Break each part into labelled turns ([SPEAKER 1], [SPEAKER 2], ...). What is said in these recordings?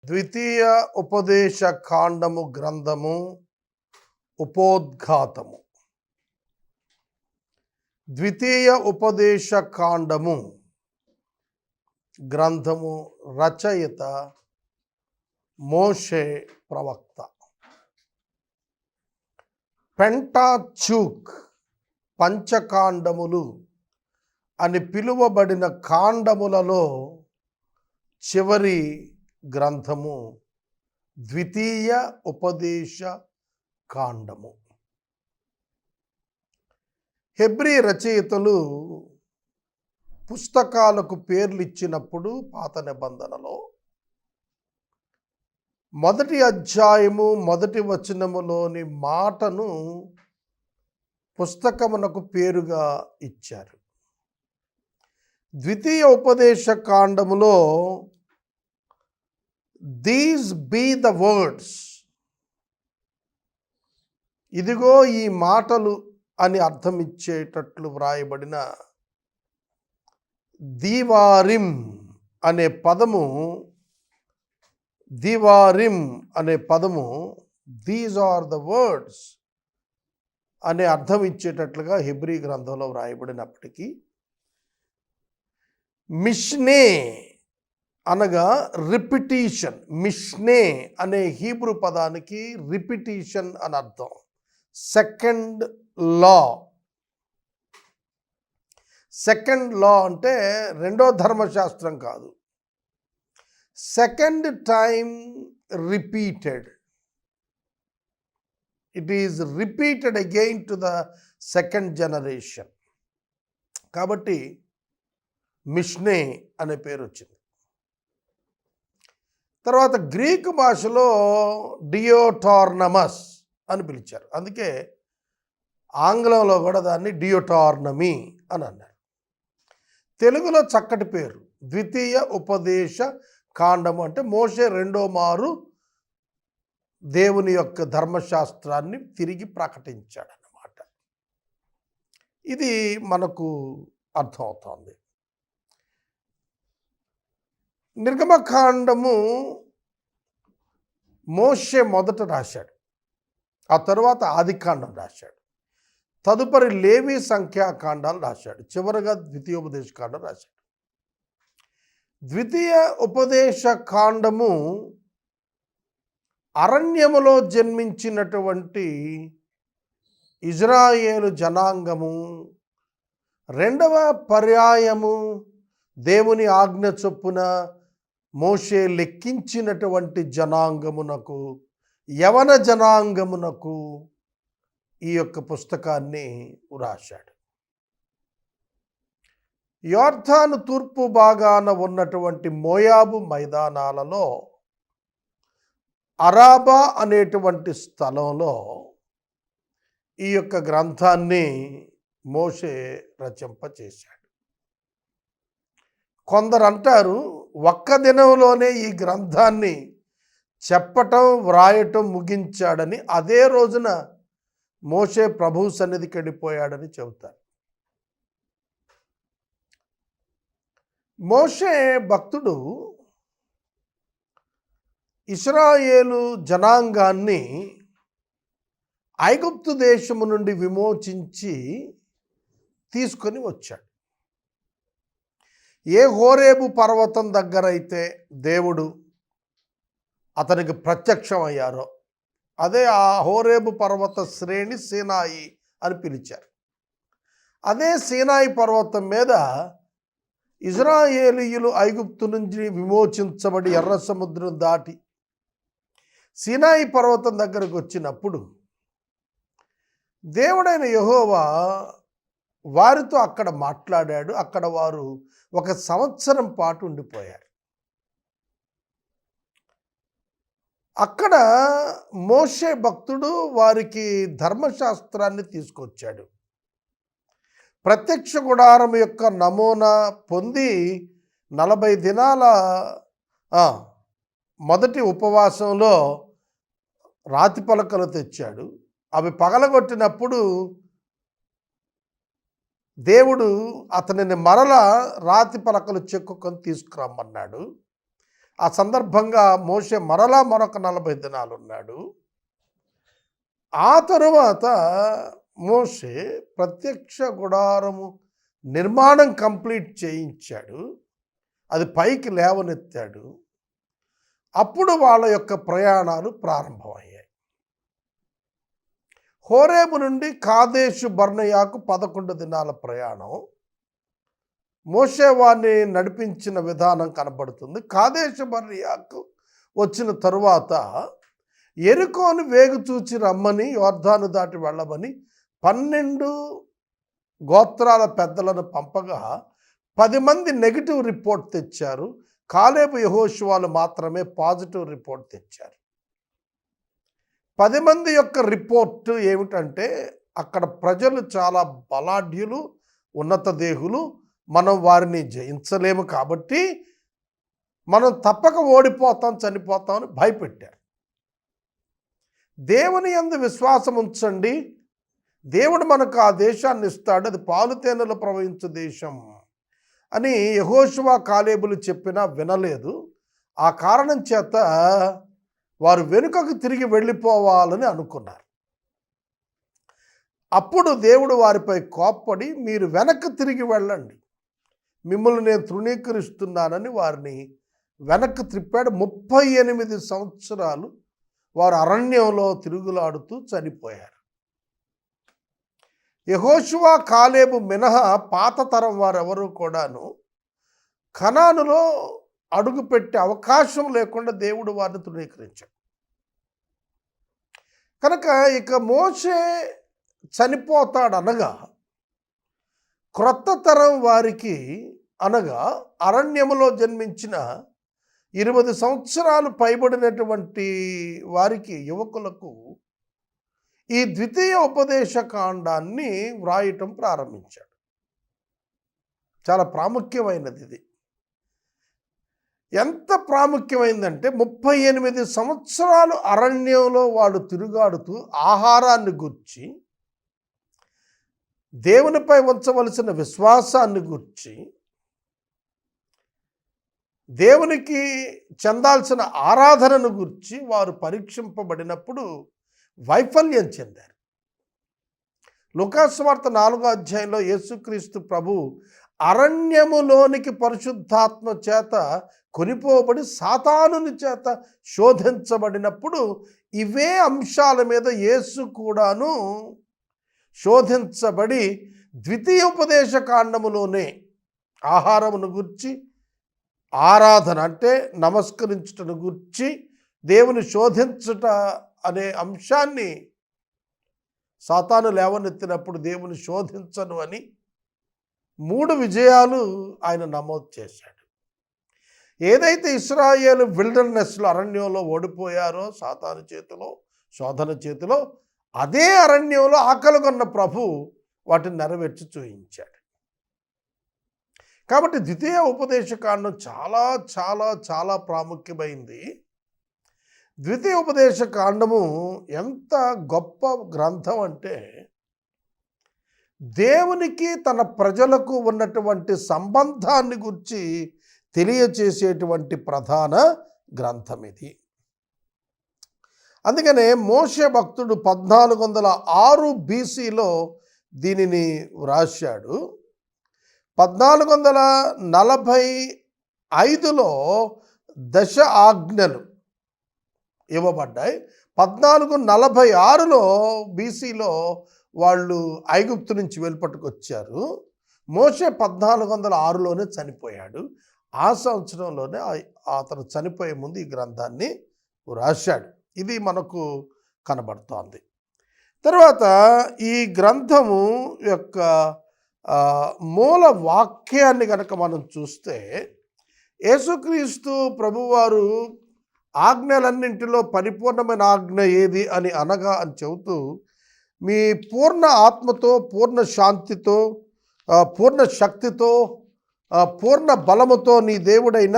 [SPEAKER 1] ద్వితీయ ఉపదేశ కాండము గ్రంథము ఉపోద్ఘాతము. ద్వితీయ ఉపదేశ కాండము గ్రంథము రచయిత మోషే ప్రవక్త. పెంటాచూక్ పంచకాండములు అని పిలువబడిన కాండములలో చివరి గ్రంథము ద్వితీయ ఉపదేశ కాండము. హెబ్రీ రచయితలు పుస్తకాలకు పేర్లు ఇచ్చినప్పుడు పాత నిబంధనలో మొదటి అధ్యాయము మొదటి వచనములోని మాటను పుస్తకమునకు పేరుగా ఇచ్చారు. ద్వితీయ ఉపదేశ కాండములో దీస్ బీ ద వర్డ్స్, ఇదిగో ఈ మాటలు అని అర్థం ఇచ్చేటట్లు వ్రాయబడిన దీవారిం అనే పదము దీస్ ఆర్ ద వర్డ్స్ అనే అర్థం ఇచ్చేటట్లుగా హెబ్రీ గ్రంథంలో వ్రాయబడినప్పటికీ మిష్నే అనగా రిపిటీషన్, మిష్నే అనే హీబ్రూ పదానికి రిపిటీషన్ అని అర్థం. సెకండ్ లా అంటే రెండో ధర్మశాస్త్రం కాదు, second time repeated. It is repeated again to the second generation. కాబట్టి మిష్నే అనే పేరు వచ్చింది. తర్వాత గ్రీకు భాషలో డియోటార్నమస్ అని పిలిచారు. అందుకే ఆంగ్లంలో కూడా దాన్ని డియోటార్నమీ అని అన్నారు. తెలుగులో చక్కటి పేరు ద్వితీయ ఉపదేశ కాండము. అంటే మోషే రెండో మారు దేవుని యొక్క ధర్మశాస్త్రాన్ని తిరిగి ప్రకటించాడన్నమాట. ఇది మనకు అర్థమవుతోంది. నిర్గమకాండము మోషే మొదట రాశాడు, ఆ తరువాత ఆదికాండం రాశాడు, తదుపరి లేవి సంఖ్యాకాండాలు రాశాడు, చివరగా ద్వితీయోపదేశ కాండం రాశాడు. ద్వితీయ ఉపదేశ కాండము అరణ్యములో జన్మించినటువంటి ఇజ్రాయేలు జనాంగము రెండవ పర్యాయము దేవుని ఆజ్ఞ చొప్పున మోషే లెక్కించినటువంటి జనాంగమునకు, యవన జనాంగమునకు ఈ యొక్క పుస్తకాన్ని వ్రాశాడు. యోర్దాను తూర్పు భాగాన ఉన్నటువంటి మోయాబు మైదానాలలో అరాబా అనేటువంటి స్థలంలో ఈ యొక్క గ్రంథాన్ని మోషే రచింపచేశాడు. కొందరు అంటారు ఒక్క దినంలోనే ఈ గ్రంథాన్ని చెప్పటం వ్రాయటం ముగించాడని, అదే రోజున మోషే ప్రభు సన్నిధికి వెళ్ళిపోయాడని చెబుతారు. మోషే భక్తుడు ఇశ్రాయేలు జనాంగాన్ని ఐగుప్తు దేశము నుండి విమోచించి తీసుకొని వచ్చాడు. ఏ హోరేబు పర్వతం దగ్గర అయితే దేవుడు అతనికి ప్రత్యక్షం అయ్యారో అదే ఆ హోరేబు పర్వత శ్రేణి సీనాయి అని పిలిచారు. అదే సీనాయి పర్వతం మీద ఇజ్రాయేలీయులు ఐగుప్తు నుంచి విమోచించబడి ఎర్ర సముద్రం దాటి సీనాయి పర్వతం దగ్గరకు వచ్చినప్పుడు దేవుడైన యెహోవా వారితో అక్కడ మాట్లాడాడు. అక్కడ వారు 1 సంవత్సరం పాటు ఉండిపోయారు. అక్కడ మోషే భక్తుడు వారికి ధర్మశాస్త్రాన్ని తీసుకొచ్చాడు. ప్రత్యక్ష గుడారం యొక్క నమూనా పొంది 40 దినాల మొదటి ఉపవాసంలో రాతి పలకలు తెచ్చాడు. అవి పగలగొట్టినప్పుడు దేవుడు అతనిని మరల రాతి పలకలు చెక్కుకొని తీసుకురమ్మన్నాడు. ఆ సందర్భంగా మోషే మరలా మరొక 40 దినాలు ఉన్నాడు. ఆ తరువాత మోషే ప్రత్యక్ష గుడారము నిర్మాణం కంప్లీట్ చేయించాడు. అది పైకి లేవనెత్తాడు. అప్పుడు వాళ్ళ యొక్క ప్రయాణాలు ప్రారంభమయ్యాయి. హోరేబు నుండి కాదేషు బర్నేయకు 11 దినాల ప్రయాణం. మోషే వారిని నడిపించిన విధానం కనబడుతుంది. కాదేషు బర్నేయకు వచ్చిన తరువాత యెరికోను వేగు చూచి రమ్మని, యోర్దాను దాటి వెళ్ళమని 12 గోత్రాల పెద్దలను పంపగా 10 మంది నెగిటివ్ రిపోర్ట్ తెచ్చారు. కాలేబు యెహోషువాలు మాత్రమే పాజిటివ్ రిపోర్ట్ తెచ్చారు. 10 మంది యొక్క రిపోర్ట్ ఏమిటంటే, అక్కడ ప్రజలు చాలా బలాఢ్యులు, ఉన్నత దేహులు, మనం వారిని జయించలేము కాబట్టి మనం తప్పక ఓడిపోతాం, చనిపోతామని భయపెట్టారు. దేవుని యందు విశ్వాసం ఉంచండి, దేవుడు మనకు ఆ దేశాన్ని ఇస్తాడు, అది పాలు తేనెలు ప్రవహించు దేశం అని యెహోషువ కాలేబులు చెప్పినా వినలేదు. ఆ కారణం చేత వారు వెనుకకు తిరిగి వెళ్ళిపోవాలని అనుకున్నారు. అప్పుడు దేవుడు వారిపై కోప్పడి, మీరు వెనక్కి తిరిగి వెళ్ళండి, మిమ్మల్ని నేను తృణీకరిస్తున్నానని వారిని వెనక్కి త్రిప్పాడు. 38 సంవత్సరాలు వారు అరణ్యంలో తిరుగులాడుతూ చనిపోయారు. యెహోషువ కాలేబు మినహా పాత తరం వారెవరూ కూడాను కనానులో అడుగుపెట్టే అవకాశం లేకుండా దేవుడు వారిని తృణీకరించాడు. కనుక ఇక మోషే చనిపోతాడనగా క్రొత్త తరం వారికి, అనగా అరణ్యములో జన్మించిన 20 సంవత్సరాలు పైబడినటువంటి వారికి, యువకులకు ఈ ద్వితీయ ఉపదేశ కాండాన్ని వ్రాయటం ప్రారంభించాడు. చాలా ప్రాముఖ్యమైనది ఇది. ఎంత ప్రాముఖ్యమైందంటే 38 సంవత్సరాలు అరణ్యంలో వాడు తిరుగాడుతూ ఆహారాన్ని గూర్చి, దేవునిపై ఉంచవలసిన విశ్వాసాన్ని గూర్చి, దేవునికి చెందాల్సిన ఆరాధనను గూర్చి వారు పరీక్షింపబడినప్పుడు వైఫల్యం చెందారు. లూకాసు సువార్త 4వ అధ్యాయంలో యేసుక్రీస్తు ప్రభు అరణ్యములోనికి పరిశుద్ధాత్మ చేత కొనిపోబడి సాతానుని చేత శోధించబడినప్పుడు ఇవే అంశాల మీద యేసు కూడాను శోధించబడి ద్వితీయ ఉపదేశ కాండములోనే ఆహారమును గుర్చి, ఆరాధన అంటే నమస్కరించుటను గుర్చి, దేవుని శోధించుట అనే అంశాన్ని సాతాను లేవనెత్తినప్పుడు దేవుని శోధించను అని 3 విజయాలు ఆయన నమోదు చేశాడు. ఏదైతే ఇశ్రాయేలు విల్డర్నెస్లో అరణ్యంలో ఓడిపోయారో సాతాను చేతిలో, శోధన చేతిలో, అదే అరణ్యంలో ఆకలిగొన్న ప్రభు వాటిని నెరవేర్చి చూయించాడు. కాబట్టి ద్వితీయ ఉపదేశకాండం చాలా చాలా చాలా ప్రాముఖ్యమైంది. ద్వితీయ ఉపదేశ కాండము ఎంత గొప్ప గ్రంథం అంటే, దేవునికి తన ప్రజలకు ఉన్నటువంటి సంబంధాన్ని గురించి తెలియచేసేటువంటి ప్రధాన గ్రంథం ఇది. అందుకనే మోషే భక్తుడు 1406 BCలో దీనిని వ్రాశాడు. 1445లో 10 ఆజ్ఞలు ఇవ్వబడ్డాయి. 1446లో BCలో వాళ్ళు ఐగుప్తు నుంచి వెలుపట్టుకొచ్చారు. మోషే 1406లోనే చనిపోయాడు. ఆ సంవత్సరంలోనే అతను చనిపోయే ముందు ఈ గ్రంథాన్ని రాశాడు. ఇది మనకు కనబడుతోంది. తర్వాత ఈ గ్రంథము యొక్క మూల వాక్యాన్ని కనుక మనం చూస్తే, యేసుక్రీస్తు ప్రభువారు ఆజ్ఞలన్నింటిలో పరిపూర్ణమైన ఆజ్ఞ ఏది అని అనగా అని చెబుతూ, మీ పూర్ణ ఆత్మతో, పూర్ణ శాంతితో, పూర్ణ శక్తితో, పూర్ణ బలముతో నీ దేవుడైన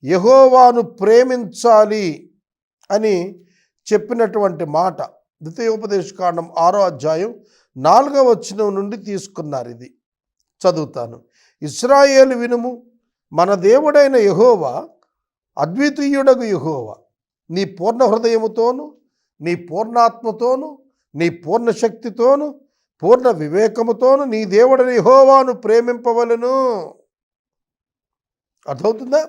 [SPEAKER 1] యెహోవాను ప్రేమించాలి అని చెప్పినటువంటి మాట ద్వితీయోపదేశకాండం 6వ అధ్యాయం 4వ వచనం నుండి తీసుకున్నారు. ఇది చదువుతాను. ఇశ్రాయేలు వినుము, మన దేవుడైన యెహోవా అద్వితీయుడగు యెహోవా నీ పూర్ణ హృదయముతోను, నీ పూర్ణాత్మతోను, నీ పూర్ణ శక్తితోను, పూర్ణ వివేకముతోను నీ దేవుడని యెహోవాను ప్రేమింపవలెను. అర్థమవుతుందా?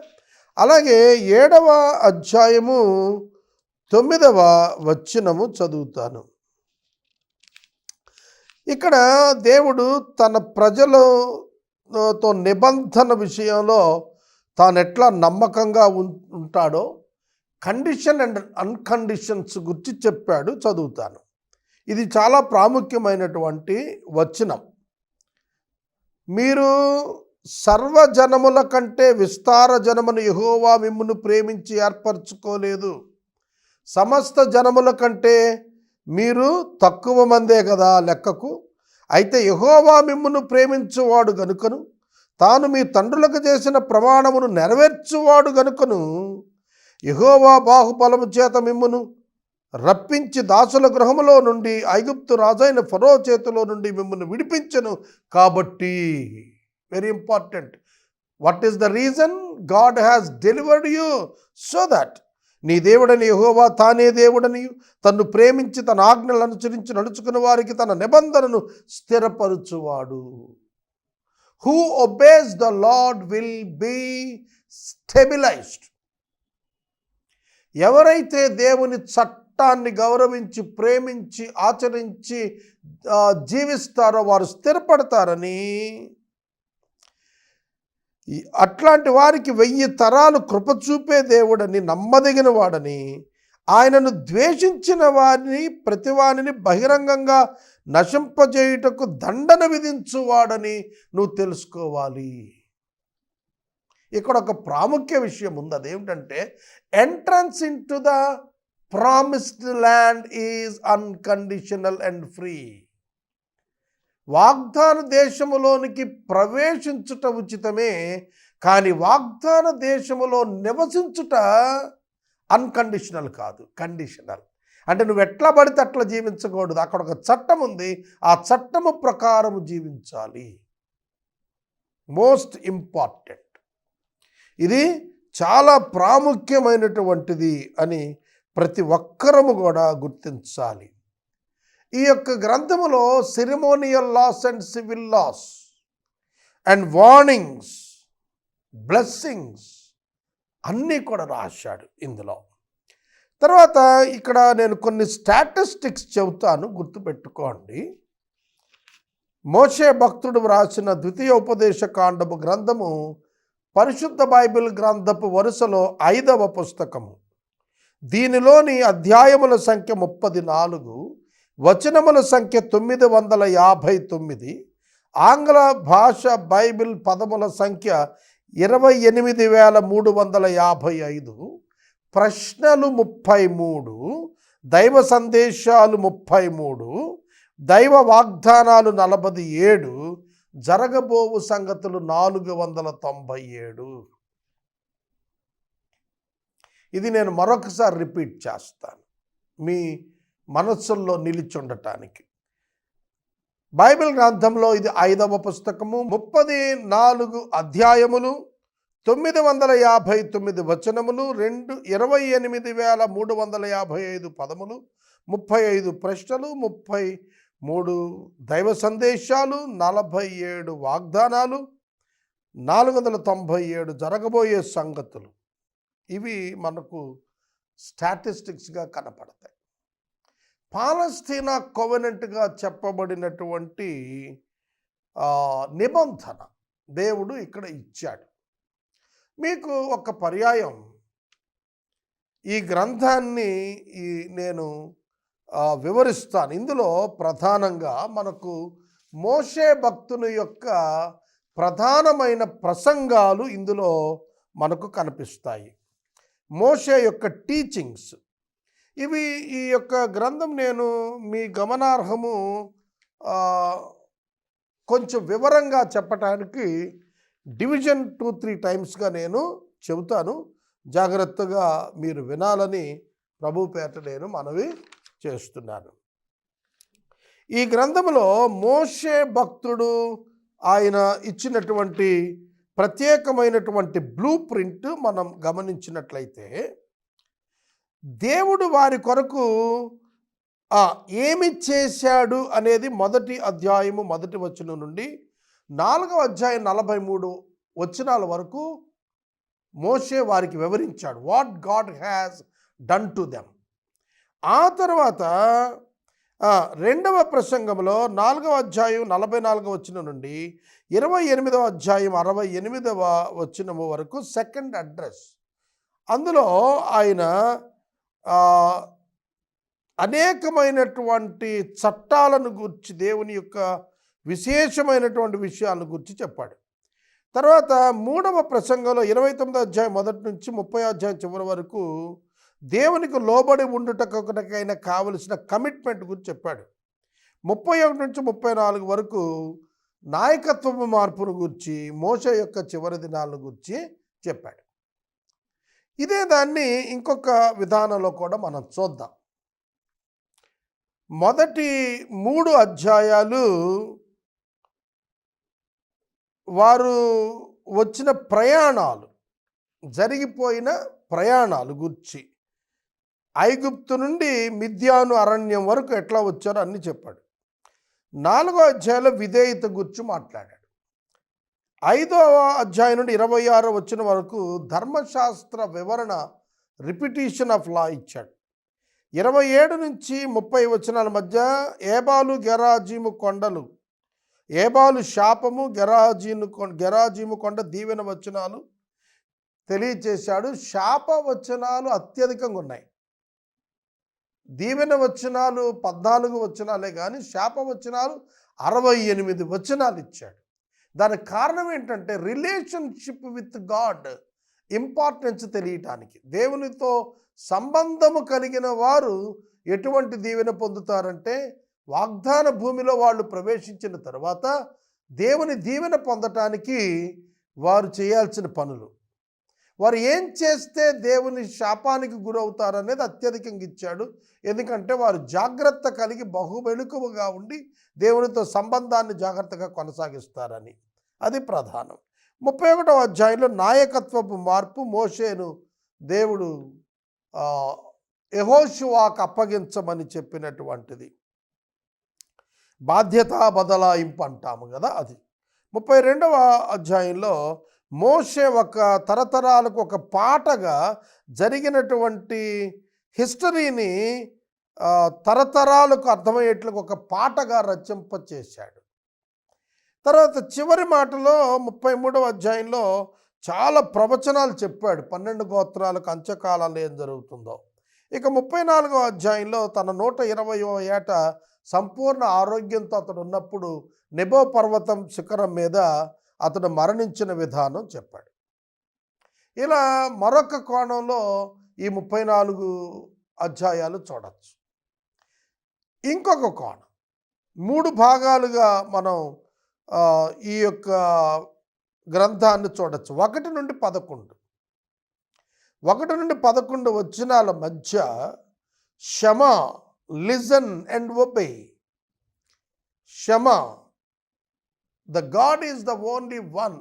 [SPEAKER 1] అలాగే 7వ అధ్యాయము 9వ వచనము చదువుతాను. ఇక్కడ దేవుడు తన ప్రజలతో నిబంధన విషయంలో తాను ఎట్లా నమ్మకంగా ఉంటాడో కండిషన్ అండ్ అన్కండిషన్స్ గురించి చెప్పాడు. చదువుతాను. ఇది చాలా ప్రాముఖ్యమైనటువంటి వచనం. మీరు సర్వజనముల కంటే విస్తార జనమును యెహోవా మిమ్మును ప్రేమించి ఏర్పరచుకోలేదు. సమస్త జనముల కంటే మీరు తక్కువ మందే కదా లెక్కకు. అయితే యెహోవా మిమ్మును ప్రేమించువాడు గనుకను, తాను మీ తండ్రులకు చేసిన ప్రమాణమును నెరవేర్చువాడు గనుకను, యెహోవా బాహుబలము చేత మిమ్మును రప్పించి దాసుల గృహములో నుండి ఐగుప్తు రాజైన ఫరో చేతిలో నుండి మిమ్మును విడిపించెను. కాబట్టి very important, what is the reason? God has delivered you so that నీ దేవుడని యెహోవా తానే దేవుడని, తన్ను ప్రేమించి తన ఆజ్ఞలను అనుసరించి నడుచుకుని వారికి తన నిబంధనను స్థిరపరచువాడు. Who obeys the Lord will be stabilised. ఎవరైతే దేవుని చట్టాన్ని గౌరవించి ప్రేమించి ఆచరించి జీవిస్తారో వారు స్థిరపడతారని, అట్లాంటి వారికి 1000 తరాలు కృప చూపే దేవుడని, నమ్మదగిన వాడని, ఆయనను ద్వేషించిన వారిని ప్రతివానిని బహిరంగంగా నశింపజేయుటకు దండన విధించువాడని నువ్వు తెలుసుకోవాలి. ఇక్కడ ఒక ప్రాముఖ్య విషయం ఉంది. అదేమిటంటే entrance in to the promised land is unconditional and free. వాగ్దాన దేశములోనికి ప్రవేశించుట ఉచితమే, కానీ వాగ్దాన దేశములో నివసించుట అన్కండిషనల్ కాదు, కండిషనల్. అంటే నువ్వు ఎట్లా పడితే అట్లా జీవించకూడదు. అక్కడ ఒక చట్టం ఉంది, ఆ చట్టము ప్రకారము జీవించాలి. Most important. ఇది చాలా ప్రాముఖ్యమైనటువంటిది అని ప్రతి ఒక్కరము కూడా గుర్తించాలి. ఈ యొక్క గ్రంథములో ceremonial laws and civil laws and warnings, blessings అన్నీ కూడా రాశాడు ఇందులో. తర్వాత ఇక్కడ నేను కొన్ని స్టాటిస్టిక్స్ చెబుతాను, గుర్తుపెట్టుకోండి. మోషే భక్తుడు వ్రాసిన ద్వితీయ ఉపదేశ కాండము గ్రంథము పరిశుద్ధ బైబిల్ గ్రంథపు వరుసలో 5వ పుస్తకము. దీనిలోని అధ్యాయముల సంఖ్య 34, వచనముల సంఖ్య 959, ఆంగ్ల భాష బైబిల్ పదముల సంఖ్య 28,355, ప్రశ్నలు 33, దైవ సందేశాలు 33, దైవ వాగ్దానాలు 47, జరగబోవు సంగతులు 497. ఇది నేను మరొకసారి రిపీట్ చేస్తాను మీ మనస్సుల్లో నిలిచుండటానికి. బైబిల్ గ్రంథంలో ఇది 5వ పుస్తకము, 34 అధ్యాయములు, 959 వచనములు, 28,355 పదములు, 35 ప్రశ్నలు, 33 దైవ సందేశాలు, 47 వాగ్దానాలు, 497 జరగబోయే సంగతులు. ఇవి మనకు స్టాటిస్టిక్స్గా కనపడతాయి. పాలస్తీనా కోవెనెంట్గా చెప్పబడినటువంటి నిబంధన దేవుడు ఇక్కడ ఇచ్చాడు. మీకు ఒక పర్యాయం ఈ గ్రంథాన్ని నేను వివరిస్తాను. ఇందులో ప్రధానంగా మనకు మోషే భక్తుని యొక్క ప్రధానమైన ప్రసంగాలు ఇందులో మనకు కనిపిస్తాయి. మోషే యొక్క టీచింగ్స్ ఇవి. ఈ యొక్క గ్రంథం నేను మీ గమనార్హము కొంచెం వివరంగా చెప్పటానికి డివిజన్ 2-3 టైమ్స్గా నేను చెబుతాను. జాగ్రత్తగా మీరు వినాలని ప్రభు పేట నేను మనవి చేస్తున్నాను. ఈ గ్రంథంలో మోషే భక్తుడు ఆయన ఇచ్చినటువంటి ప్రత్యేకమైనటువంటి బ్లూ ప్రింట్ మనం గమనించినట్లయితే, దేవుడు వారి కొరకు ఏమి చేశాడు అనేది మొదటి అధ్యాయము మొదటి వచనం నుండి 4వ అధ్యాయం 43 వచనాల వరకు మోషే వారికి వివరించాడు. What God has done to them. ఆ తర్వాత 2వ ప్రసంగంలో 4వ అధ్యాయం 44వ వచనం నుండి 28వ అధ్యాయం 68వ వచనము వరకు సెకండ్ అడ్రస్. అందులో ఆయన అనేకమైనటువంటి చట్టాలను గురించి, దేవుని యొక్క విశేషమైనటువంటి విషయాలను గురించి చెప్పాడు. తర్వాత 3వ ప్రసంగంలో 29వ అధ్యాయం మొదటి నుంచి 30వ అధ్యాయం చివరి వరకు దేవునికి లోబడి ఉండుటకైనా కావలసిన కమిట్మెంట్ గురించి చెప్పాడు. 31 నుంచి 34 వరకు నాయకత్వపు మార్పును గురించి, మోషే యొక్క చివరి దినాలను గురించి చెప్పాడు. ఇదే దాన్ని ఇంకొక విధానంలో కూడా మనం చూద్దాం. మొదటి 3 అధ్యాయాలు వారు వచ్చిన ప్రయాణాలు, జరిగిపోయిన ప్రయాణాలు గురించి, ఐగుప్తు నుండి మిద్యాను అరణ్యం వరకు ఎట్లా వచ్చారో అన్నీ చెప్పాడు. 4వ అధ్యాయంలో విధేయత గురించి మాట్లాడాడు. 5వ అధ్యాయం నుండి 26వ వచనం వరకు ధర్మశాస్త్ర వివరణ, రిపిటీషన్ ఆఫ్ లా ఇచ్చాడు. 27 నుంచి 30 వచనాల మధ్య ఏబాలు గెరాజీము కొండలు, ఏబాలు శాపము, గెరాజీము కొండ దీవెన వచనాలు తెలియచేశాడు. శాప వచనాలు అత్యధికంగా ఉన్నాయి. దీవెన వచనాలు 14 వచనాలే కానీ శాప వచనాలు 68 వచనాలు ఇచ్చాడు. దానికి కారణం ఏంటంటే రిలేషన్షిప్ విత్ గాడ్ ఇంపార్టెన్స్ తెలియటానికి. దేవునితో సంబంధము కలిగిన వారు ఎటువంటి దీవెన పొందుతారంటే, వాగ్దాన భూమిలో వాళ్ళు ప్రవేశించిన తర్వాత దేవుని దీవెన పొందటానికి వారు చేయాల్సిన పనులు, వారు ఏం చేస్తే దేవుని శాపానికి గురవుతారనేది అత్యధికంగా ఇచ్చాడు. ఎందుకంటే వారు జాగ్రత్త కలిగి బహుమెళుకువగా ఉండి దేవునితో సంబంధాన్ని జాగ్రత్తగా కొనసాగిస్తారని. అది ప్రధానం. 31వ అధ్యాయంలో నాయకత్వపు మార్పు, మోషేను దేవుడు యెహోషువాకు అప్పగించమని చెప్పినటువంటిది బాధ్యత బదలాయింపు అంటాము కదా, అది. 32వ అధ్యాయంలో మోషే ఒక తరతరాలకు ఒక పాటగా జరిగినటువంటి హిస్టరీని తరతరాలకు అర్థమయ్యేట్లుగా ఒక పాటగా రచింపచేశాడు. తర్వాత చివరి మాటలో 33వ అధ్యాయంలో చాలా ప్రవచనాలు చెప్పాడు. 12 గోత్రాలకు అంత్యకాలంలో ఏం జరుగుతుందో. ఇక 34వ అధ్యాయంలో తన 120వ ఏట సంపూర్ణ ఆరోగ్యంతో అతడు ఉన్నప్పుడు నెబో పర్వతం శిఖరం మీద అతడు మరణించిన విధానం చెప్పాడు. ఇలా మరొక కోణంలో ఈ 34 అధ్యాయాలు చూడవచ్చు. ఇంకొక కోణం, 3 భాగాలుగా మనం ఈ యొక్క గ్రంథాన్ని చూడవచ్చు. 1 నుండి 11 వచనాల మధ్య Shama, listen and obey. Shama, the God is the only one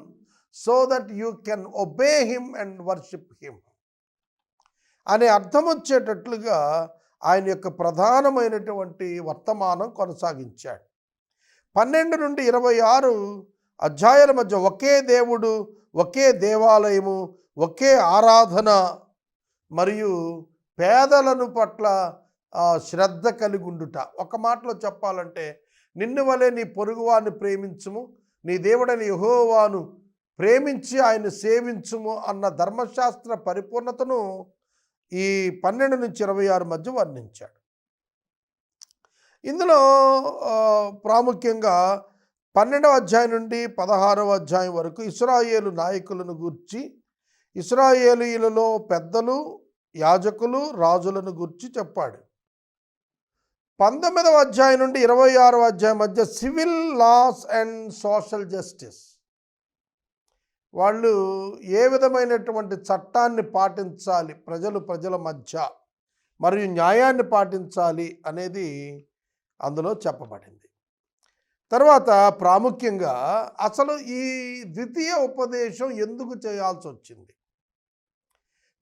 [SPEAKER 1] so that you can obey him and worship him అనే అర్థం వచ్చేటట్లుగా ఆయన యొక్క ప్రధానమైనటువంటి వర్తమానం కొనసాగించాడు. 12 నుండి 26 అధ్యాయాల మధ్య ఒకే దేవుడు, ఒకే దేవాలయము, ఒకే ఆరాధన మరియు పేదలను పట్ల శ్రద్ధ కలిగి ఉండుట. ఒక మాటలో చెప్పాలంటే, నిన్ను వలె నీ పొరుగువాన్ని ప్రేమించుము, నీ దేవుడైన యెహోవాను ప్రేమించి ఆయన సేవించుము అన్న ధర్మశాస్త్ర పరిపూర్ణతను ఈ 12 నుంచి 26 మధ్య వర్ణించాడు. ఇందులో ప్రాముఖ్యంగా 12వ అధ్యాయం నుండి 16వ అధ్యాయం వరకు ఇశ్రాయేలు నాయకులను గూర్చి, ఇశ్రాయేలీయులలో పెద్దలు, యాజకులు, రాజులను గూర్చి చెప్పాడు. 19వ అధ్యాయం నుండి 26వ అధ్యాయం మధ్య civil laws and social justice, వాళ్ళు ఏ విధమైనటువంటి చట్టాన్ని పాటించాలి, ప్రజల మధ్య మరియు న్యాయాన్ని పాటించాలి అనేది అందులో చెప్పబడింది. తర్వాత ప్రాముఖ్యంగా అసలు ఈ ద్వితీయ ఉపదేశం ఎందుకు చేయాల్సి వచ్చింది?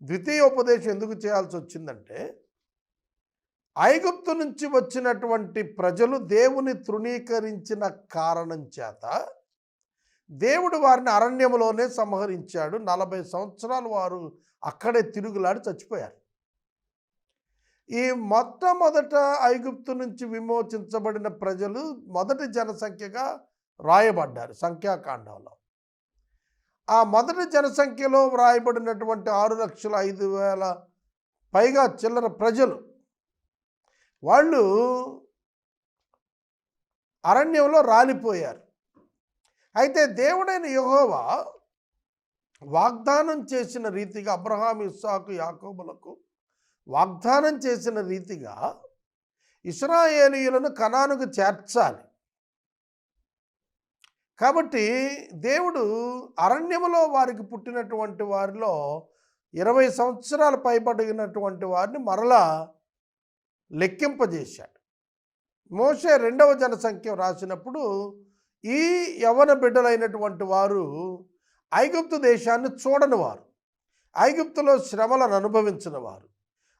[SPEAKER 1] ద్వితీయ ఉపదేశం ఎందుకు చేయాల్సి వచ్చిందంటే, ఐగుప్తు నుంచి వచ్చినటువంటి ప్రజలు దేవుని తృణీకరించిన కారణం చేత దేవుడు వారిని అరణ్యములోనే సంహరించాడు. 40 సంవత్సరాలు వారు అక్కడే తిరుగులాడి చచ్చిపోయారు. ఈ మొట్టమొదట ఐగుప్తు నుంచి విమోచించబడిన ప్రజలు మొదటి జనసంఖ్యగా రాయబడ్డారు సంఖ్యాకాండంలో. ఆ మొదటి జనసంఖ్యలో వ్రాయబడినటువంటి 6,05,000 పైగా చిల్లర ప్రజలు వాళ్ళు అరణ్యంలో రాలిపోయారు. అయితే దేవుడైన యెహోవా వాగ్దానం చేసిన రీతిగా అబ్రహాము, ఇస్సాకు, యాకోబులకు వాగ్దానం చేసిన రీతిగా ఇశ్రాయేలీయులను కనానుకు చేర్చాలి. కాబట్టి దేవుడు అరణ్యములో వారికి పుట్టినటువంటి వారిలో 20 సంవత్సరాలు పైబడినటువంటి వారిని మరలా లెక్కింపజేశాడు. మోషే 2వ జనసంఖ్య రాసినప్పుడు ఈ యవ్వన బిడ్డలైనటువంటి వారు ఐగుప్తు దేశాన్ని చూడని వారు, ఐగుప్తులో శ్రమలను అనుభవించిన వారు,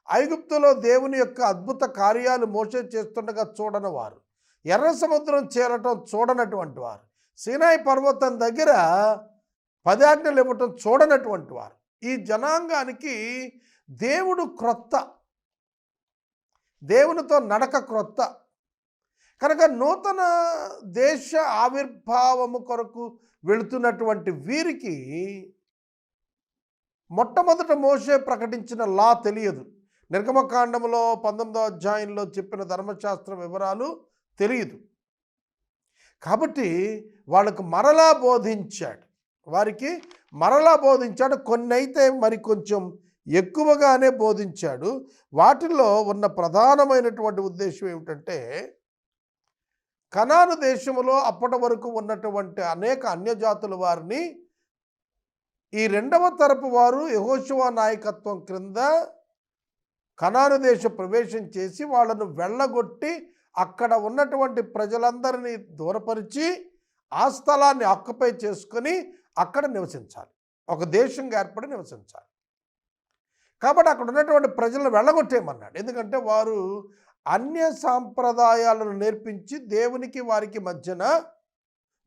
[SPEAKER 1] ఐగుప్తులో దేవుని యొక్క అద్భుత కార్యాలు మోషే చేస్తుండగా చూడని వారు, ఎర్ర సముద్రం చేరటం చూడనటువంటి వారు, సీనాయి పర్వతం దగ్గర 10 ఆజ్ఞలు ఇవ్వటం చూడనటువంటి వారు. ఈ జనాంగానికి దేవుడు క్రొత్త, దేవునితో నడక క్రొత్త కనుక నూతన దేశ ఆవిర్భావము కొరకు వెళుతున్నటువంటి వీరికి మొట్టమొదట మోషే ప్రకటించిన లా తెలియదు. నిర్గమకాండములో 19వ అధ్యాయంలో చెప్పిన ధర్మశాస్త్ర వివరాలు తెలియదు. కాబట్టి వాళ్ళకు మరలా బోధించాడు, వారికి మరలా బోధించాడు. కొన్ని అయితే మరి కొంచెం ఎక్కువగానే బోధించాడు. వాటిల్లో ఉన్న ప్రధానమైనటువంటి ఉద్దేశం ఏమిటంటే, కనాను దేశములో అప్పటి వరకు ఉన్నటువంటి అనేక అన్యజాతుల వారిని ఈ 2వ తరపు వారు యెహోషువ నాయకత్వం క్రింద కనాను దేశ ప్రవేశం చేసి వాళ్ళను వెళ్ళగొట్టి అక్కడ ఉన్నటువంటి ప్రజలందరినీ దూరపరిచి ఆ స్థలాన్ని ఆక్యుపై చేసుకొని అక్కడ నివసించాలి, ఒక దేశంగా ఏర్పడి నివసించాలి. కాబట్టి అక్కడ ఉన్నటువంటి ప్రజలను వెళ్ళగొట్టేయమన్నాడు. ఎందుకంటే వారు అన్య సాంప్రదాయాలను నేర్పించి దేవునికి వారికి మధ్యన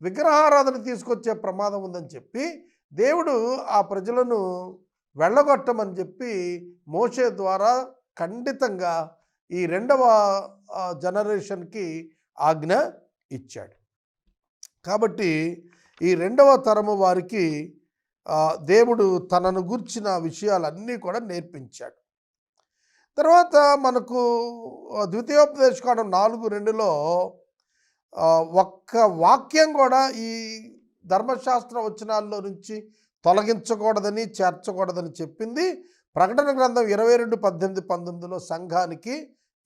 [SPEAKER 1] విగ్రహారాధన తీసుకొచ్చే ప్రమాదం ఉందని చెప్పి దేవుడు ఆ ప్రజలను వెళ్ళగొట్టమని చెప్పి మోషే ద్వారా ఖండితంగా ఈ 2వ జనరేషన్కి ఆజ్ఞ ఇచ్చాడు. కాబట్టి ఈ 2వ తరము వారికి దేవుడు తనను గూర్చిన విషయాలన్నీ కూడా నేర్పించాడు. తర్వాత మనకు ద్వితీయోపదేశకాండం 4:2లో ఒక్క వాక్యం కూడా ఈ ధర్మశాస్త్ర వచనాల్లో నుంచి తొలగించకూడదని, చేర్చకూడదని చెప్పింది. ప్రకటన గ్రంథం 22:18-19లో సంఘానికి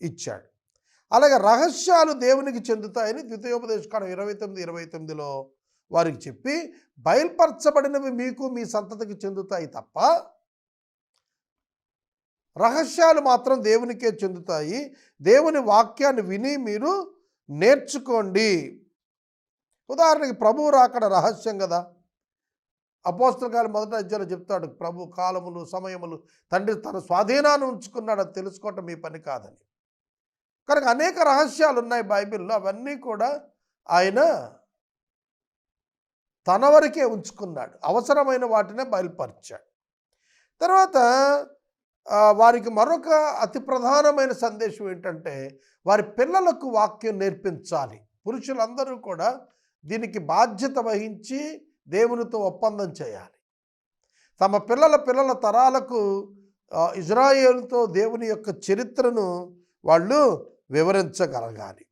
[SPEAKER 1] ఇచ్చాడు. అలాగే రహస్యాలు దేవునికి చెందుతాయని ద్వితీయోపదేశకాండం 29:29లో వారికి చెప్పి, బయలుపరచబడినవి మీకు మీ సంతతికి చెందుతాయి తప్ప రహస్యాలు మాత్రం దేవునికే చెందుతాయి. దేవుని వాక్యాన్ని విని మీరు నేర్చుకోండి. ఉదాహరణకి ప్రభువు రాకడ రహస్యం కదా. అపోస్తల కార్యం 1వ అధ్యాయంలో చెప్తాడు, ప్రభు కాలములు సమయములు తండ్రి తన స్వాధీనాన్ని ఉంచుకున్నాడు, అది తెలుసుకోవటం మీ పని కాదని. కనుక అనేక రహస్యాలు ఉన్నాయి బైబిల్లో. అవన్నీ కూడా ఆయన తన వరకే ఉంచుకున్నాడు, అవసరమైన వాటినే బయలుపరిచాడు. తర్వాత వారికి మరొక అతి ప్రధానమైన సందేశం ఏంటంటే, వారి పిల్లలకు వాక్యం నేర్పించాలి. పురుషులందరూ కూడా దీనికి బాధ్యత వహించి దేవునితో ఒప్పందం చేయాలి. తమ పిల్లల తరాలకు ఇజ్రాయేలుతో దేవుని యొక్క చరిత్రను వాళ్ళు వివరించగలగాలి.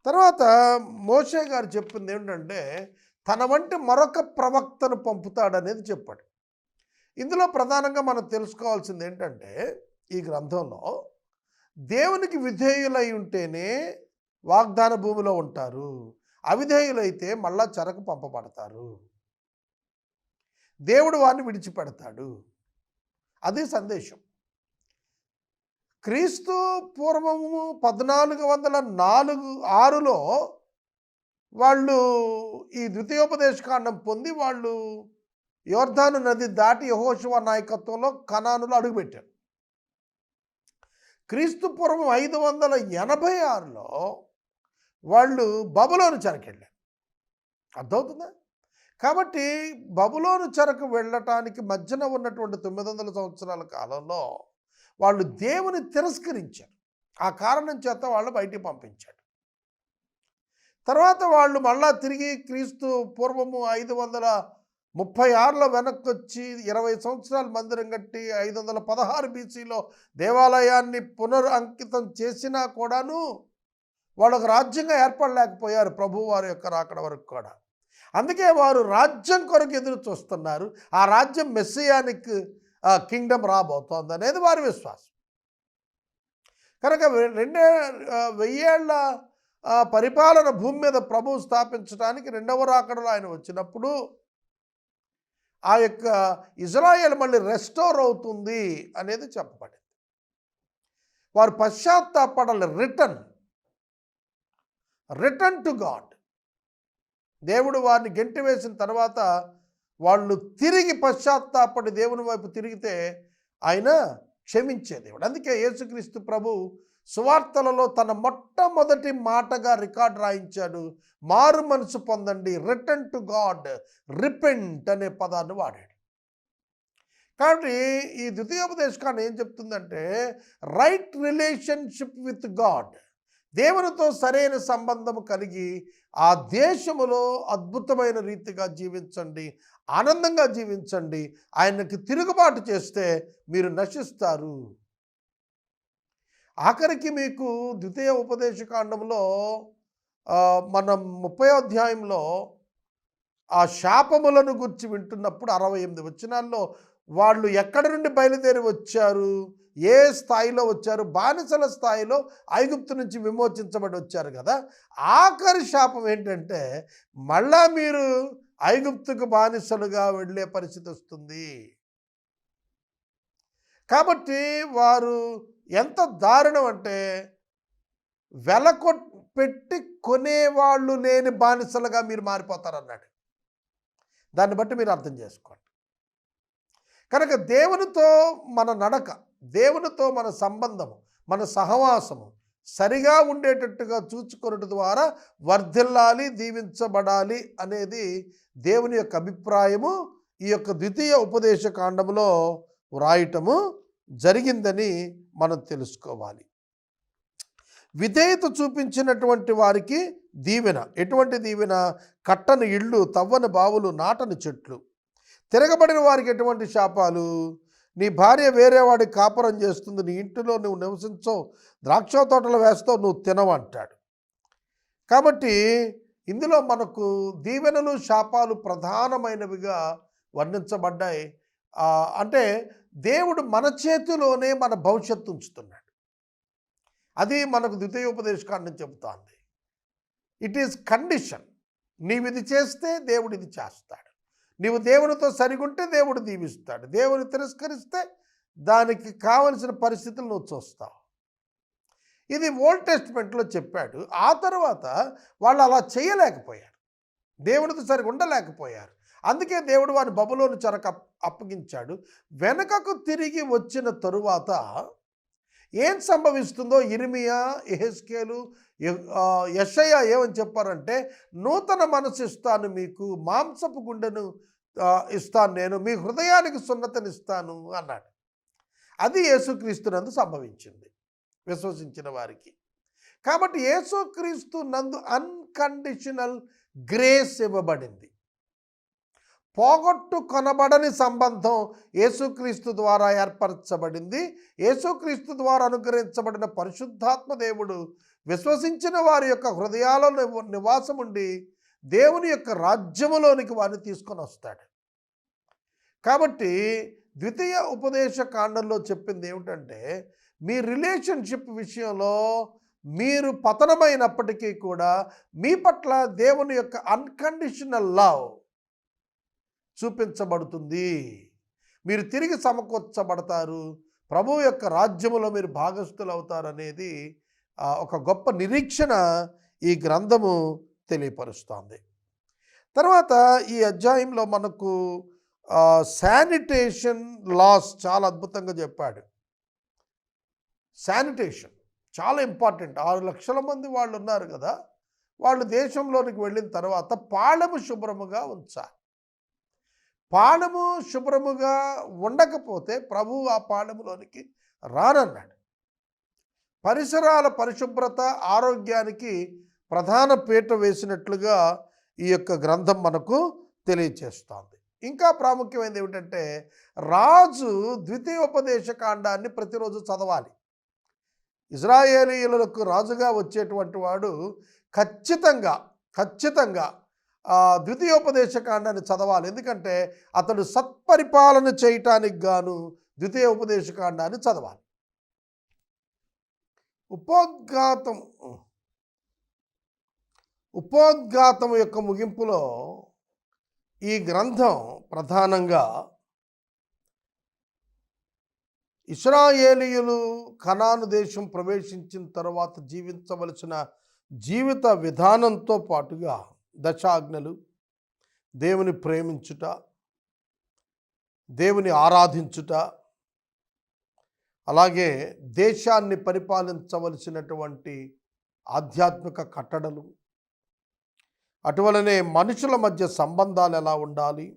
[SPEAKER 1] తర్వాత మోషే గారు చెప్పింది ఏంటంటే, తన వంటి మరొక ప్రవక్తను పంపుతాడనేది చెప్పాడు. ఇందులో ప్రధానంగా మనం తెలుసుకోవాల్సింది ఏంటంటే, ఈ గ్రంథంలో దేవునికి విధేయులై ఉంటేనే వాగ్దాన భూమిలో ఉంటారు, అవిధేయులైతే మళ్ళా చెరకు పంపబడతారు, దేవుడు వారిని విడిచిపెడతాడు. అది సందేశం. క్రీస్తు పూర్వము 1406లో వాళ్ళు ఈ ద్వితీయోపదేశకాండం పొంది వాళ్ళు యోర్దాను నది దాటి యెహోషువ నాయకత్వంలో కనానులో అడుగుపెట్టారు. క్రీస్తు పూర్వం 586లో వాళ్ళు బబులోను చెరకెళ్ళారు. అర్థమవుతుందా? కాబట్టి బబులోను చెరకు వెళ్ళటానికి మధ్యన ఉన్నటువంటి 900 సంవత్సరాల కాలంలో వాళ్ళు దేవుని తిరస్కరించారు. ఆ కారణం చేత వాళ్ళు బయటికి పంపించాడు. తర్వాత వాళ్ళు మళ్ళా తిరిగి క్రీస్తు పూర్వము 536లో వెనక్కి వచ్చి 20 సంవత్సరాలు మందిరం కట్టి 516 బీసీలో దేవాలయాన్ని పునరంకితం చేసినా కూడాను వాళ్ళు ఒక రాజ్యంగా ఏర్పడలేకపోయారు ప్రభువు వారి యొక్క రాకడ వరకు కూడా. అందుకే వారు రాజ్యం కొరకు ఎదురు చూస్తున్నారు. ఆ రాజ్యం మెస్సియానిక్ కింగ్డమ్ రాబోతోంది అనేది వారి విశ్వాసం. కనుక 1000 ఏళ్ల పరిపాలన భూమి మీద ప్రభువు స్థాపించడానికి రెండవ రాకడలో ఆయన వచ్చినప్పుడు ఆ యొక్క ఇజ్రాయేల్ మళ్ళీ రెస్టోర్ అవుతుంది అనేది చెప్పబడింది. వారు పశ్చాత్తాపడాలి. Return to God. దేవుడు వారిని గెంటి వేసిన తర్వాత వాళ్ళు తిరిగి పశ్చాత్తాపడి దేవుని వైపు తిరిగితే ఆయన క్షమించే దేవుడు. అందుకే యేసుక్రీస్తు ప్రభు సువార్తలలో తన మొట్టమొదటి మాటగా రికార్డు రాయించాడు. మారు మనసు పొందండి, రిటర్న్ టు గాడ్, రిపెంట్ అనే పదాన్ని వాడాడు. కాబట్టి ఈ ద్వితీయోపదేశకాండం ఏం చెప్తుందంటే రైట్ రిలేషన్షిప్ విత్ గాడ్, దేవునితో సరైన సంబంధం కలిగి ఆ దేశములో అద్భుతమైన రీతిగా జీవించండి, ఆనందంగా జీవించండి. ఆయనకి తిరుగుబాటు చేస్తే మీరు నశిస్తారు. ఆఖరికి మీకు ద్వితీయ ఉపదేశకాండంలో మనం 30వ అధ్యాయంలో ఆ శాపములను గురించి వింటున్నప్పుడు 68 వచనాల్లో వాళ్ళు ఎక్కడి నుండి బయలుదేరి వచ్చారు, ఏ స్థాయిలో వచ్చారు, బానిసల స్థాయిలో ఐగుప్తు నుంచి విమోచించబడి వచ్చారు కదా. ఆఖరి శాపం ఏంటంటే మళ్ళా మీరు ఐగుప్తుకు బానిసలుగా వెళ్ళే పరిస్థితి వస్తుంది. కాబట్టి వారు ఎంత దారుణం అంటే పెట్టి కొనేవాళ్ళు లేని బానిసలుగా మీరు మారిపోతారన్నాడు. దాన్ని బట్టి మీరు అర్థం చేసుకోండి. కనుక దేవునితో మన నడక, దేవునితో మన సంబంధము, మన సహవాసము సరిగా ఉండేటట్టుగా చూచుకొనడం ద్వారా వర్ధిల్లాలి, దీవించబడాలి అనేది దేవుని యొక్క అభిప్రాయము. ఈ యొక్క ద్వితీయ ఉపదేశ కాండములో వ్రాయటము జరిగిందని మనం తెలుసుకోవాలి. విధేయత చూపించినటువంటి వారికి దీవెన. ఎటువంటి దీవెన? కట్టని ఇళ్ళు, తవ్వని బావులు, నాటని చెట్లు. తిరగబడిన వారికి ఎటువంటి శాపాలు? నీ భార్య వేరే వాడికి కాపురం చేస్తుంది, నీ ఇంటిలో నువ్వు నివసించవు, ద్రాక్ష తోటలు వేస్తావు, నువ్వు తినవంటాడు. కాబట్టి ఇందులో మనకు దీవెనలు శాపాలు ప్రధానమైనవిగా వర్ణించబడ్డాయి. అంటే దేవుడు మన చేతిలోనే మన భవిష్యత్తు ఉంచుతున్నాడు. అది మనకు ద్వితీయోపదేశకాండం చెబుతోంది. It is condition. నీవు ఇది చేస్తే దేవుడు ఇది చేస్తాడు. నీవు దేవునితో సరిగుంటే దేవుడు దీవిస్తాడు. దేవుని తిరస్కరిస్తే దానికి కావలసిన పరిస్థితులు నువ్వు చూస్తావు. ఇది ఓల్డ్ టెస్టిమెంట్లో చెప్పాడు. ఆ తర్వాత వాళ్ళు అలా చేయలేకపోయారు, దేవునితో సరిగా ఉండలేకపోయారు. అందుకే దేవుడు వారిని బబులోను చెరకు అప్పగించాడు. వెనుకకు తిరిగి వచ్చిన తరువాత ఏం సంభవిస్తుందో ఇర్మియా, యెహెజ్కేలు, యెషయా ఏమని చెప్పారంటే నూతన మనసు ఇస్తాను మీకు, మాంసపు గుండెను ఇస్తాను, నేను మీ హృదయానికి సున్నతనిస్తాను అన్నాడు. అది యేసుక్రీస్తునందు సంభవించింది విశ్వసించిన వారికి. కాబట్టి యేసుక్రీస్తు నందు అన్కండిషనల్ గ్రేస్ ఇవ్వబడింది. పోగొట్టు కొనబడని సంబంధం యేసుక్రీస్తు ద్వారా ఏర్పరచబడింది. యేసుక్రీస్తు ద్వారా అనుగ్రహించబడిన పరిశుద్ధాత్మ దేవుడు విశ్వసించిన వారి యొక్క హృదయాలలో నివాసం ఉండి దేవుని యొక్క రాజ్యములోనికి వారిని తీసుకొని వస్తాడు. కాబట్టి ద్వితీయ ఉపదేశ కాండంలో చెప్పింది ఏమిటంటే మీ రిలేషన్షిప్ విషయంలో మీరు పతనమైనప్పటికీ కూడా మీ పట్ల దేవుని యొక్క అన్కండిషనల్ లవ్ చూపించబడుతుంది. మీరు తిరిగి సమకూర్చబడతారు, ప్రభువు యొక్క రాజ్యములో మీరు భాగస్థులు అవుతారనేది ఒక గొప్ప నిరీక్షణ ఈ గ్రంథము తెలియపరుస్తోంది. తర్వాత ఈ అధ్యాయంలో మనకు శానిటేషన్ లాస్ చాలా అద్భుతంగా చెప్పాడు. శానిటేషన్ చాలా ఇంపార్టెంట్. 6 లక్షల మంది వాళ్ళు ఉన్నారు కదా, వాళ్ళు దేశంలోనికి వెళ్ళిన తర్వాత పాళెము శుభ్రముగా ఉంచాలి. పాళెము శుభ్రముగా ఉండకపోతే ప్రభువు ఆ పాళెములోనికి రానన్నాడు. పరిసరాల పరిశుభ్రత ఆరోగ్యానికి ప్రధాన పీట వేసినట్లుగా ఈ యొక్క గ్రంథం మనకు తెలియచేస్తోంది. ఇంకా ప్రాముఖ్యమైనది ఏమిటంటే, రాజు ద్వితీయోపదేశ కాండాన్ని ప్రతిరోజు చదవాలి. ఇజ్రాయేలీయులకు రాజుగా వచ్చేటువంటి వాడు ఖచ్చితంగా ద్వితీయోపదేశ కాండాన్ని చదవాలి. ఎందుకంటే అతడు సత్పరిపాలన చేయటానికి గాను ద్వితీయోపదేశ కాండాన్ని చదవాలి. ఉపోద్ఘాతం యొక్క ముగింపులో ఈ గ్రంథం ప్రధానంగా ఇశ్రాయేలీయులు కనాను దేశం ప్రవేశించిన తర్వాత జీవించవలసిన జీవిత విధానంతో పాటుగా దశాజ్ఞలు, దేవుని ప్రేమించుట, దేవుని ఆరాధించుట, అలాగే దేశాన్ని పరిపాలించవలసినటువంటి ఆధ్యాత్మిక కట్టడలు, అటువలనే మనుషుల మధ్య సంబంధాలు ఎలా ఉండాలి,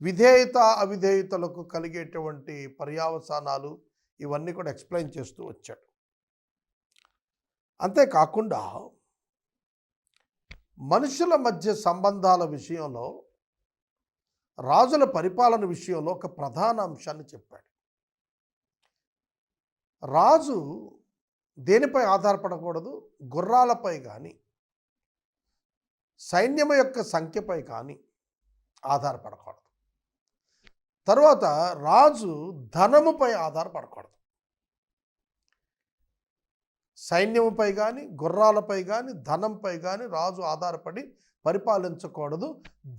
[SPEAKER 1] విధేయత అవిధేయతలకు కలిగేటువంటి పర్యావసానాలు, ఇవన్నీ కూడా ఎక్స్ప్లెయిన్ చేస్తూ వచ్చాడు. అంతేకాకుండా మనుషుల మధ్య సంబంధాల విషయంలో, రాజుల పరిపాలన విషయంలో ఒక ప్రధాన అంశాన్ని చెప్పాడు. రాజు దేనిపై ఆధారపడకూడదు? గుర్రాలపై కానీ, సైన్యం యొక్క సంఖ్యపై కానీ ఆధారపడకూడదు. తర్వాత రాజు ధనముపై ఆధారపడకూడదు. సైన్యముపై కానీ, గుర్రాలపై కానీ, ధనంపై కానీ రాజు ఆధారపడి పరిపాలించకూడదు.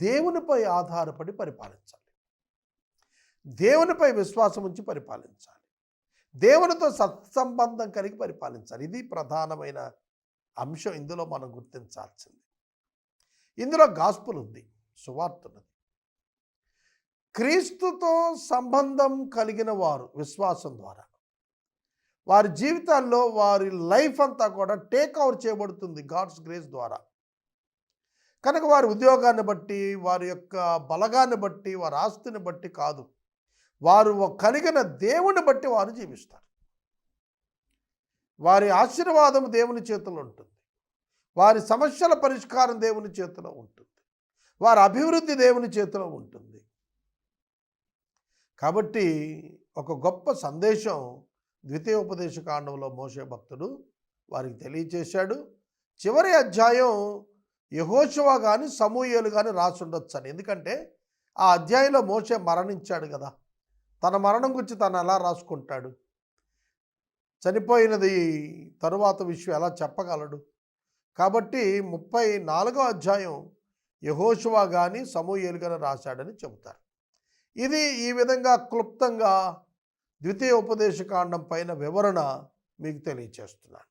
[SPEAKER 1] దేవునిపై ఆధారపడి పరిపాలించాలి. దేవునిపై విశ్వాసం ఉంచి పరిపాలించాలి. దేవునితో సత్సంబంధం కలిగి పరిపాలించాలి. ఇది ప్రధానమైన అంశం. ఇందులో మనం గుర్తించాల్సింది. ఇందులో గాస్పుల్ ఉంది, సువార్త ఉన్నది. క్రీస్తుతో సంబంధం కలిగిన వారు విశ్వాసం ద్వారా వారి జీవితాల్లో వారి లైఫ్ అంతా కూడా టేక్ ఓవర్ చేయబడుతుంది గాడ్స్ గ్రేస్ ద్వారా. కనుక వారి ఉద్యోగాన్ని బట్టి, వారి యొక్క బలగాన్ని బట్టి, వారి ఆస్తిని బట్టి కాదు, వారు కలిగిన దేవుని బట్టి వారు జీవిస్తారు. వారి ఆశీర్వాదం దేవుని చేతిలో ఉంటుంది. వారి సమస్యల పరిష్కారం దేవుని చేతిలో ఉంటుంది. వారి అభివృద్ధి దేవుని చేతిలో ఉంటుంది. కాబట్టి ఒక గొప్ప సందేశం ద్వితీయోపదేశ కాండంలో మోషే భక్తుడు వారికి తెలియచేశాడు. చివరి అధ్యాయం యెహోషువ కానీ సమూయేలు కానీ రాసి ఉండొచ్చు అని. ఎందుకంటే ఆ అధ్యాయంలో మోషే మరణించాడు కదా, తన మరణం గురించి తను ఎలా రాసుకుంటాడు? చనిపోయినది తరువాత విషయం ఎలా చెప్పగలడు? కాబట్టి 34వ అధ్యాయం యెహోషువ కానీ సమూయేలు కానీ రాశాడని చెబుతారు. ఇది ఈ విధంగా క్లుప్తంగా ద్వితీయోపదేశ కాండం పైన వివరణ మీకు తెలియచేస్తున్నాను.